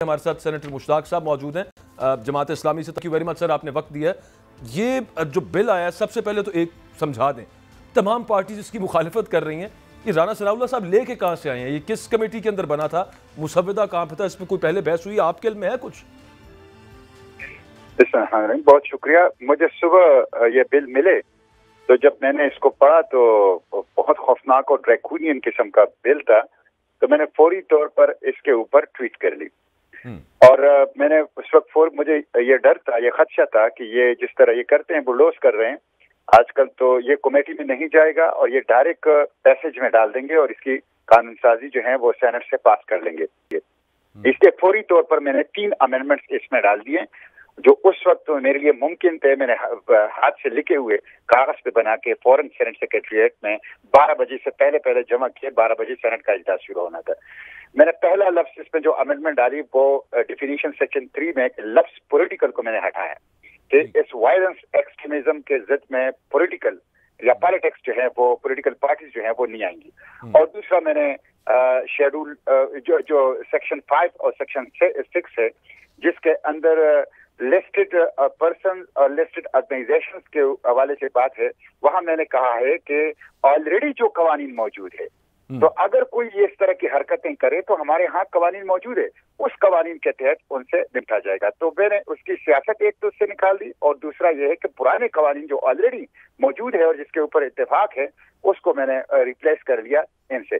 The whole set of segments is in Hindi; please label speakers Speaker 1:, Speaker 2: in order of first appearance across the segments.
Speaker 1: हमारे साथ सेनेटर मुश्ताक साहब मौजूद हैं जमात इस्लामी से। Thank you very much sir, आपने वक्त दिया है। ये जो बिल आया है, सबसे पहले तो एक समझा दें, तमाम पार्टीज इसकी मुखालिफत कर रही हैं। ये राना सनाउल्लाह साहब लेके कहाँ से आए हैं? ये किस कमेटी के अंदर बना था? मुसव्विदा कहाँ पे था? इस पर कोई पहले बहस हुई? आपके इल्म में है कुछ?
Speaker 2: बहुत शुक्रिया। मुझे सुबह ये बिल मिले तो जब मैंने इसको पढ़ा तो बहुत खौफनाक और ड्रैकूनियन किस्म का बिल था, तो मैंने फौरी तौर पर इसके ऊपर ट्वीट कर ली। और मैंने उस वक्त मुझे ये डर था, ये खदशा था कि ये जिस तरह ये करते हैं, बुलडोज कर रहे हैं आजकल, तो ये कमेटी में नहीं जाएगा और ये डायरेक्ट पैसेज में डाल देंगे और इसकी कानून साजी जो है वो सेनेट से पास कर लेंगे। इसलिए फौरी तौर पर मैंने 3 अमेंडमेंट्स इसमें डाल दिए, जो उस वक्त तो मेरे लिए मुमकिन थे। मैंने हाथ से लिखे हुए कागज पे बना के फौरन सेनेट सेक्रेटरीट में 12 बजे से पहले जमा किए। 12 बजे सेनेट का इजलास शुरू होना था। मैंने पहला लफ्ज इसमें जो अमेंडमेंट डाली वो डिफिनीशन सेक्शन 3 में लफ्ज पॉलिटिकल को मैंने हटाया कि इस वायलेंस एक्सट्रीमिज्म के जिद में पॉलिटिकल या पॉलिटिक्स जो है वो पॉलिटिकल पार्टीज जो है वो नहीं आएंगी। और दूसरा मैंने शेड्यूल जो सेक्शन 5 और सेक्शन 6 है, जिसके अंदर लिस्टेड पर्सन और लिस्टेड ऑर्गेनाइजेशंस के हवाले से बात है, वहां मैंने कहा है कि ऑलरेडी जो कवानीन मौजूद है, तो अगर कोई ये इस तरह की हरकतें करे तो हमारे यहाँ कवानीन मौजूद है, उस कवानीन के तहत उनसे निपटा जाएगा। तो मैंने उसकी सियासत एक तो उससे निकाल दी, और दूसरा ये है कि पुराने कवानीन जो ऑलरेडी मौजूद है और जिसके ऊपर इत्तेफाक है, उसको मैंने रिप्लेस कर लिया इनसे।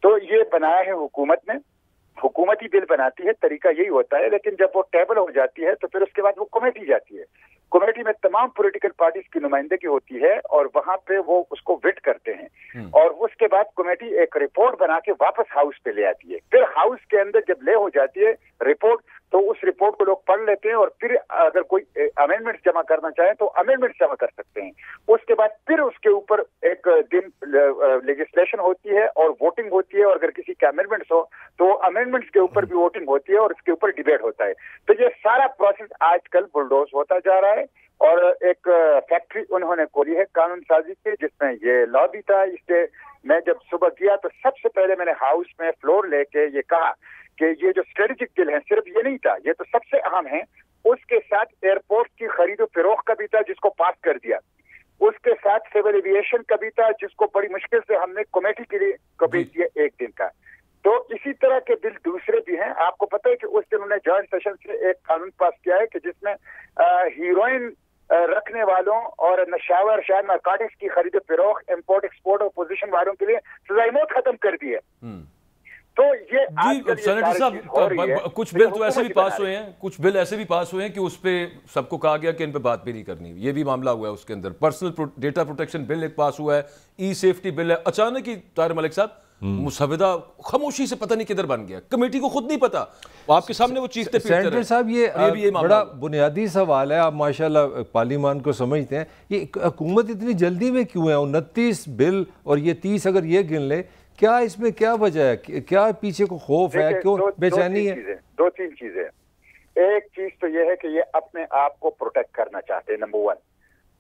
Speaker 2: तो ये बनाया है हुकूमत ने। हुकूमती बिल बनाती है, तरीका यही होता है, लेकिन जब वो टेबल हो जाती है तो फिर उसके बाद वो कमेटी जाती है। कमेटी में तमाम पॉलिटिकल पार्टीज की नुमाइंदगी होती है और वहां पे वो उसको विट करते हैं, और उसके बाद कमेटी एक रिपोर्ट बना के वापस हाउस पे ले आती है। फिर हाउस के अंदर जब ले हो जाती है रिपोर्ट, तो उस रिपोर्ट को लोग पढ़ लेते हैं और फिर अगर कोई अमेंडमेंट्स जमा करना चाहे तो अमेंडमेंट्स जमा कर सकते हैं। उसके बाद फिर उसके ऊपर एक दिन लेजिस्लेशन होती है और वोटिंग होती है, और अगर किसी के अमेंडमेंट्स हो तो अमेंडमेंट्स के ऊपर भी वोटिंग होती है और उसके ऊपर डिबेट होता है। तो ये सारा प्रोसेस आजकल बुलडोज होता जा रहा है, और एक फैक्ट्री उन्होंने खोली है कानून साजी की, जिसमें ये लॉ भी था। इससे मैं जब सुबह गया तो सबसे पहले मैंने हाउस में फ्लोर लेके ये कहा कि ये जो स्ट्रेटेजिक बिल है, सिर्फ ये नहीं था, ये तो सबसे अहम है। उसके साथ एयरपोर्ट की खरीदो फरोख्त का भी था, जिसको पास कर दिया। उसके साथ सिविल एविएशन का भी था, जिसको बड़ी मुश्किल से हमने कमेटी के लिए भेज दिया 1 दिन का। तो इसी तरह के बिल दूसरे भी हैं। आपको पता है कि उस दिन उन्होंने जॉइंट सेशन से एक कानून पास किया है कि जिसमें हीरोइन रखने वालों और नशावर शायद नारकोटिक्स की खरीद फरोख्त, इंपोर्ट एक्सपोर्ट और पोजीशन वालों के लिए सजाए मौत खत्म कर दी है। तो ये
Speaker 1: सेनेटर साहब, कुछ बिल तो ऐसे भी पास हुए हैं, कुछ बिल ऐसे भी पास हुए हैं कि उस पे सबको कहा गया कि इन पे बात भी नहीं करनी। ये भी मामला हुआ है उसके अंदर। पर्सनल डेटा प्रोटेक्शन बिल एक पास हुआ है, ई सेफ्टी बिल है। अचानक ही ताहिर मलिक साहब मुसव्विदा खामोशी से पता नहीं किधर बन गया, कमेटी को खुद नहीं पता। आपके सामने वो चीखते पीटते रहे।
Speaker 3: सेनेटर साहब, ये बड़ा बुनियादी सवाल है। आप माशाल्लाह पार्लियामान को समझते हैं। ये हुकूमत इतनी जल्दी में क्यों है? 29 बिल और ये 30 अगर ये गिन ले, क्या इसमें क्या वजह है? क्या पीछे को खौफ है? क्यों बेचैनी है?
Speaker 2: 2-3 चीजें। एक चीज तो ये है कि ये अपने आप को प्रोटेक्ट करना चाहते हैं, नंबर 1।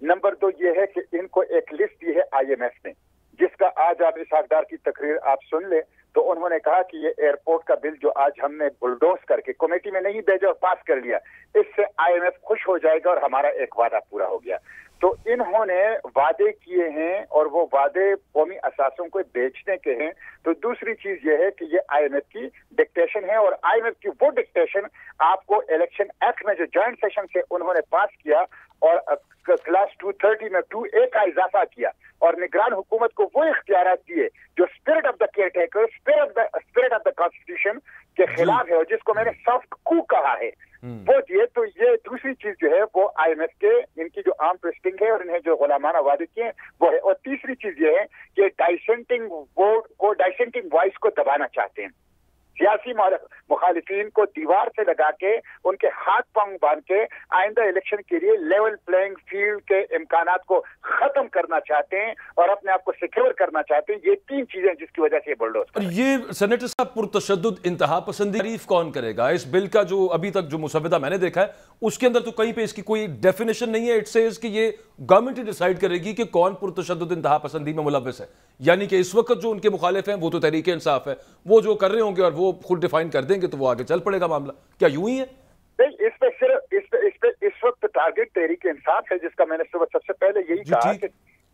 Speaker 2: नंबर 2 ये है कि इनको एक लिस्ट दी है IMF ने, जिसका आज आप इस हकदार की तकरीर आप सुन ले, तो उन्होंने कहा कि ये एयरपोर्ट का बिल जो आज हमने बुलडोज करके कमेटी में नहीं भेजा और पास कर लिया, इससे IMF खुश हो जाएगा और हमारा एक वादा पूरा हो गया। तो इन्होंने वादे किए हैं और वो वादे कौमी असासों को बेचने के हैं। तो दूसरी चीज ये है कि ये IMF की डिक्टेशन है, और IMF की वो डिक्टेशन आपको इलेक्शन एक्ट में जो जॉइंट सेशन से उन्होंने पास किया और क्लास 230 में 2A का इजाफा किया और निगरान हुकूमत को वो इख्तियारात दिए जो spirit of the caretaker, spirit of the constitution के खिलाफ है, और जिसको मैंने सॉफ्ट कू कहा है, वो दिए। तो ये दूसरी चीज जो है वो IMF के इनकी जो आर्म ट्विस्टिंग है और इन्हें जो गुलामाना वादे किए हैं वो है। और तीसरी चीज ये है कि डाइसेंटिंग वोट को, डाइसेंटिंग वॉइस को दबाना चाहते हैं। सियासी मुखालिफिन को दीवार से लगा के उनके हाथ पांव बांध के आइंदा इलेक्शन के लिए लेवल प्लेइंग फील्ड के इम्कानात को खत्म करना चाहते हैं और अपने आप को सिक्योर करना चाहते हैं। ये 3 चीजें जिसकी वजह से बुलडोज।
Speaker 1: ये सेनेटर साहब, पुरतशद्दुद इंतहा पसंदी तारीफ कौन करेगा? इस बिल का जो अभी तक जो मुसव्विदा मैंने देखा है उसके अंदर तो कहीं पे इसकी कोई डेफिनेशन नहीं है। इट सेज कि ये गवर्नमेंट ही डिसाइड करेगी कि कौन पुरतशद्दुद इंतहा पसंदी में मुलव्वस है। यानी कि इस वक्त जो उनके मुखालिफ हैं वो तो तहरीक इंसाफ है, वो जो कर रहे होंगे और वो वो खुद डिफाइन कर देंगे तो वो आगे चल पड़ेगा मामला। क्या यूं ही है?
Speaker 2: नहीं, इस पे सिर्फ इस वक्त टारगेट तहरीक इंसाफ है, जिसका मैंने सुबह सबसे पहले यही कहा कि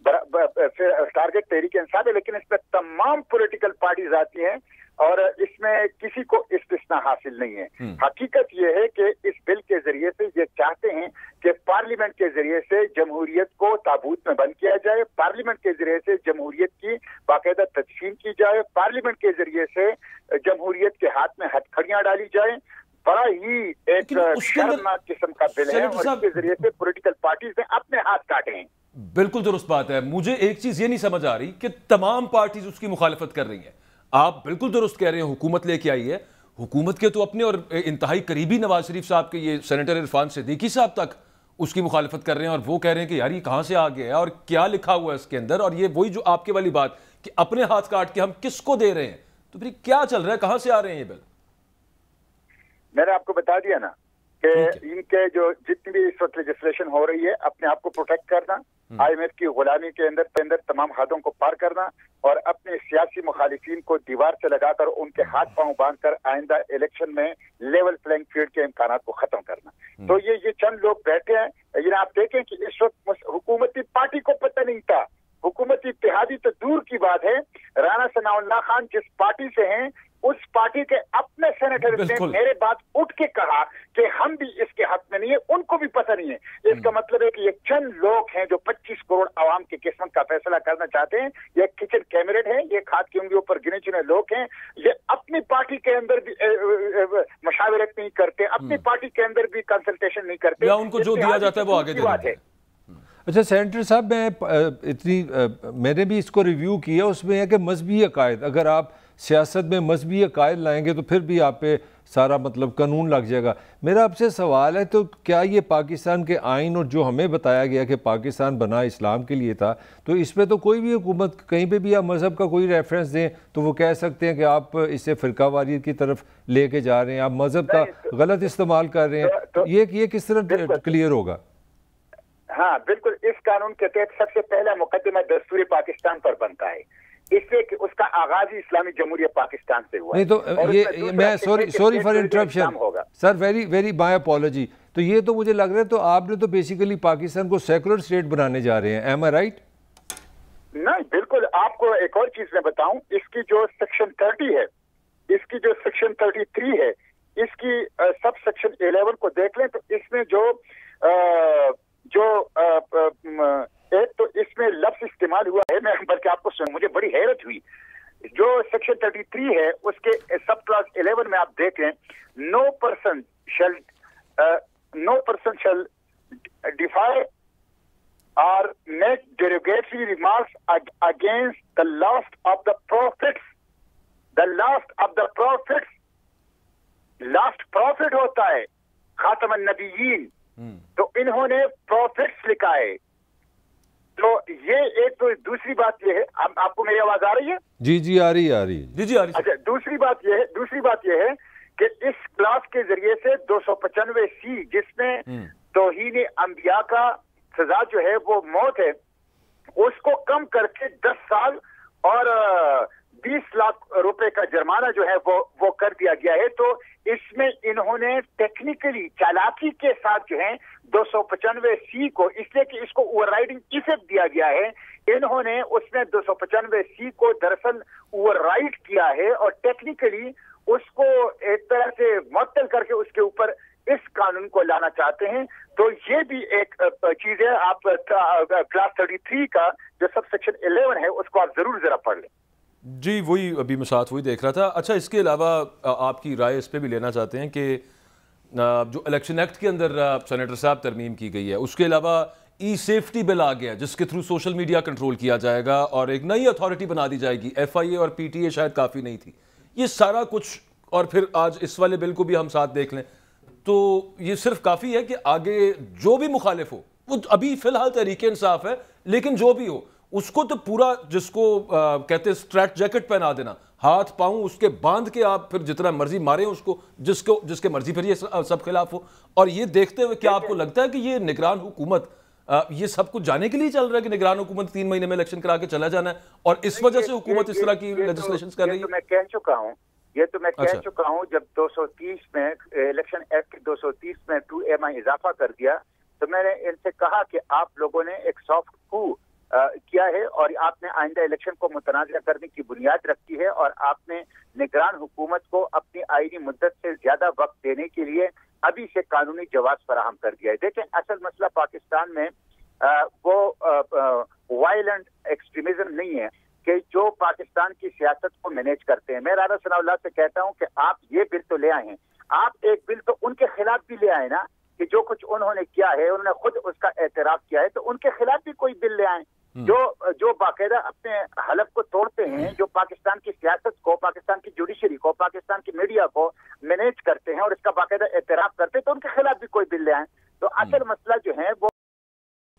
Speaker 2: फिर टारगेट तहरीक इंसाफ है, लेकिन इसमें तमाम पॉलिटिकल पार्टीज आती हैं और इसमें किसी को इस्तिस्ना हासिल नहीं है। हकीकत यह है कि इस बिल के जरिए से ये चाहते हैं कि पार्लियामेंट के जरिए से जमहूरियत को ताबूत में बंद किया जाए, पार्लियामेंट के जरिए से जमहूरियत की बाकायदा तदफीन की जाए, पार्लियामेंट के जरिए से जमहूरियत के हाथ में हथकड़ियां डाली जाए। बड़ा ही एक शर्मनाक किस्म का बिल है और इसके जरिए से पॉलिटिकल पार्टीज ने अपने हाथ काटे हैं।
Speaker 1: बिल्कुल दुरुस्त बात है। मुझे एक चीज ये नहीं समझ आ रही कि तमाम पार्टीज उसकी मुखालिफत कर रही हैं। आप बिल्कुल दुरुस्त कह रहे हैं, हुकूमत लेके आई है, हुकूमत के तो अपने और इंतहाई करीबी नवाज शरीफ साहब के ये सेनेटर इरफान सिद्दीकी साहब तक उसकी मुखालिफत कर रहे हैं और वो कह रहे हैं कि यार ये कहां से आ गया है और क्या लिखा हुआ है इसके अंदर। और ये वही जो आपके वाली बात कि अपने हाथ काट के हम किसको दे रहे हैं, तो फिर क्या चल रहा है, कहां से आ रहे हैं ये बिल?
Speaker 2: मैंने आपको बता दिया ना कि इनके जो जितनी भी इस वक्त लेजिस्लेशन हो रही है, अपने आप को प्रोटेक्ट करना, IMF की गुलामी के अंदर तमाम हदों को पार करना और अपने सियासी मुखालिफिन को दीवार से लगाकर उनके हाथ पांव बांधकर आइंदा इलेक्शन में लेवल प्लेइंग फील्ड के इम्कानात को खत्म करना। तो ये चंद लोग बैठे हैं। ये आप देखें कि इस वक्त हुकूमती पार्टी को पता नहीं था, हुकूमती इत्तेहादी तो दूर की बात है, राना सनाउल्लाह खान जिस पार्टी से हैं उस पार्टी के अपने सेनेटर ने मेरे बात उठ के कहा कि हम भी इसके हक में नहीं है, उनको भी पता नहीं है। इसका मतलब है कि ये चंद लोग हैं जो 25 करोड़ आवाम की किस्मत का फैसला करना चाहते हैं। ये किचन कैबिनेट है, ये खाद की उंगलियों पर गिने चुने लोग हैं। ये अपनी पार्टी के अंदर भी मशावरत नहीं करते, अपनी पार्टी के अंदर भी कंसल्टेशन नहीं करते,
Speaker 1: या उनको जो दिया जाता है वो आगे देते हैं।
Speaker 3: अच्छा सेनेटर साहब, मैंने भी इसको रिव्यू किया, उसमें है कि मजहबी अकायद, अगर आप सियासत में मजहबी अकायद लाएंगे तो फिर भी आप पे सारा मतलब कानून लग जाएगा। मेरा आपसे सवाल है, तो क्या ये पाकिस्तान के आइन और जो हमें बताया गया कि पाकिस्तान बना इस्लाम के लिए था, तो इस पर तो कोई भी हुकूमत कहीं पे भी आप मज़हब का कोई रेफरेंस दें तो वो कह सकते हैं कि आप इसे फ़िरकावारियत की तरफ लेके जा रहे हैं, आप मज़हब का गलत इस्तेमाल कर रहे हैं। ये किस तरह क्लियर होगा?
Speaker 2: हाँ बिल्कुल, इस कानून के तहत सबसे पहला मुकदमा दस्तूरी पाकिस्तान पर बनता है, इससे कि उसका आगाज ही इस्लामी जमहूरियत पाकिस्तान से हुआ।
Speaker 3: नहीं तो ये मैं sorry for interruption sir, very my apology. तो ये तो मुझे लग रहा है तो आपने तो बेसिकली पाकिस्तान को सेकुलर स्टेट बनाने जा रहे हैं, एम आई राइट?
Speaker 2: नहीं बिल्कुल, आपको एक और चीज मैं बताऊं, इसकी जो सेक्शन 30 है, इसकी जो सेक्शन 33 है, इसकी सब सेक्शन 11 को देख लें तो इसमें एक तो इसमें लफ्ज इस्तेमाल हुआ है, मैं बल्कि आपको मुझे बड़ी हैरत हुई, जो सेक्शन 33 है उसके सब क्लास 11 में आप देखें, नो पर्सन शैल डिफाई और make derogatory remarks against the last of the profits. The last of the profits, last profit होता है खातम नबीयीन, तो इन्होंने प्रॉफिट्स लिखा है। तो ये एक, तो दूसरी बात ये है, आपको मेरी आवाज आ रही है?
Speaker 3: जी आ रही है जी आ रही है।
Speaker 2: अच्छा, दूसरी बात ये है कि इस क्लास के जरिए से 295C, जिसमें तौहीन अंबिया का सजा जो है वो मौत है, उसको कम करके 10 साल और 20 लाख रुपए का जुर्माना जो है वो कर दिया गया है। तो इसमें इन्होंने टेक्निकली चालाकी के साथ जो है 295C को, इसलिए कि इसको ओवरराइडिंग इफेक्ट दिया गया है, इन्होंने उसमें 295C को दरअसल ओवरराइड किया है और टेक्निकली उसको एक तरह से मुअत्तल करके उसके ऊपर इस कानून को लाना चाहते हैं। तो ये भी एक चीज है। आप क्लास 33 का जो सब सेक्शन 11 है उसको आप जरा पढ़ लें।
Speaker 1: जी वही अभी मैं साथ वही देख रहा था। अच्छा, इसके अलावा आपकी राय इस पे भी लेना चाहते हैं कि जो इलेक्शन एक्ट के अंदर सेनेटर साहब तरमीम की गई है, उसके अलावा ई सेफ्टी बिल आ गया जिसके थ्रू सोशल मीडिया कंट्रोल किया जाएगा और एक नई अथॉरिटी बना दी जाएगी। FIA और PTA शायद काफ़ी नहीं थी, ये सारा कुछ, और फिर आज इस वाले बिल को भी हम साथ देख लें तो ये सिर्फ काफ़ी है कि आगे जो भी मुखालिफ हो, वो अभी फ़िलहाल तहरीक इंसाफ है, लेकिन जो भी हो उसको तो पूरा, जिसको कहते हैं स्ट्रैट जैकेट पहना देना, हाथ पांव उसके बांध के आप फिर जितना मर्जी मारें उसको, जिसके मर्जी फिर ये सब खिलाफ हो। और ये देखते हुए क्या आपको लगता है कि ये निगरान हुकूमत ये सब कुछ जाने के लिए चल रहा है कि निगरान हुकूमत 3 महीने में इलेक्शन करा के चला जाना है और इस वजह से हुकूमत इस तरह की लेजिस्लेशन कर रही है?
Speaker 2: मैं कह चुका हूँ ये तो मैं कह चुका हूं, जब 230 में इलेक्शन एक्ट के 230 में 2A इजाफा कर दिया तो मैंने इनसे कहा कि आप लोगों ने एक सॉफ्ट कू किया है और आपने आइंदा इलेक्शन को मुतनाज़ा करने की बुनियाद रखी है और आपने निगरान हुकूमत को अपनी आईनी मुद्दत से ज्यादा वक्त देने के लिए अभी से कानूनी जवाब फराहम कर दिया है। देखें, असल मसला पाकिस्तान में वो वायलेंट एक्सट्रीमिज्म नहीं है कि जो पाकिस्तान की सियासत को मैनेज करते हैं। मैं राना सनाउल्लाह से कहता हूं कि आप ये बिल तो ले आए हैं, आप एक बिल तो उनके खिलाफ भी ले आए ना, कि जो कुछ उन्होंने किया है उन्होंने खुद उसका एतराफ किया है, तो उनके खिलाफ भी कोई बिल ले आए जो बाकायदा अपने हलफ को तोड़ते हैं, जो पाकिस्तान की सियासत को, पाकिस्तान की जुडिशरी को, पाकिस्तान की मीडिया को मैनेज करते हैं और इसका बाकायदा एतराफ करते हैं, तो उनके खिलाफ भी कोई बिल ले आए। तो असल मसला जो है वो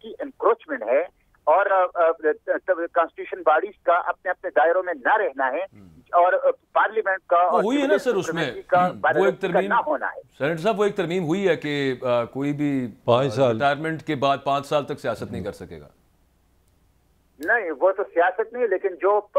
Speaker 2: की एनक्रोचमेंट है और कॉन्स्टिट्यूशन बॉडीज का अपने अपने दायरों में न रहना है और पार्लियामेंट का
Speaker 1: हुई है ना सर, उसमें वो एक तरमीम
Speaker 2: ना होना है।
Speaker 1: सेनेटर साहब, वो एक तरमीम हुई है कि कोई भी
Speaker 3: 5 साल
Speaker 1: रिटायरमेंट के बाद 5 साल तक सियासत नहीं कर सकेगा।
Speaker 2: नहीं, वो तो सियासत नहीं है, लेकिन जो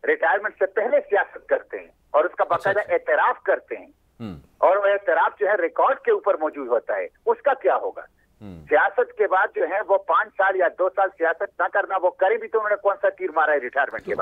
Speaker 2: रिटायरमेंट से पहले सियासत करते हैं और उसका बाकायदा एतराफ करते हैं और वो एतराफ जो है रिकॉर्ड के ऊपर मौजूद होता है, उसका क्या होगा? सियासत के बाद जो है वो 5 साल या 2 साल सियासत ना करना, वो करे भी तो उन्होंने कौन सा तीर मारा है रिटायरमेंट के बाद?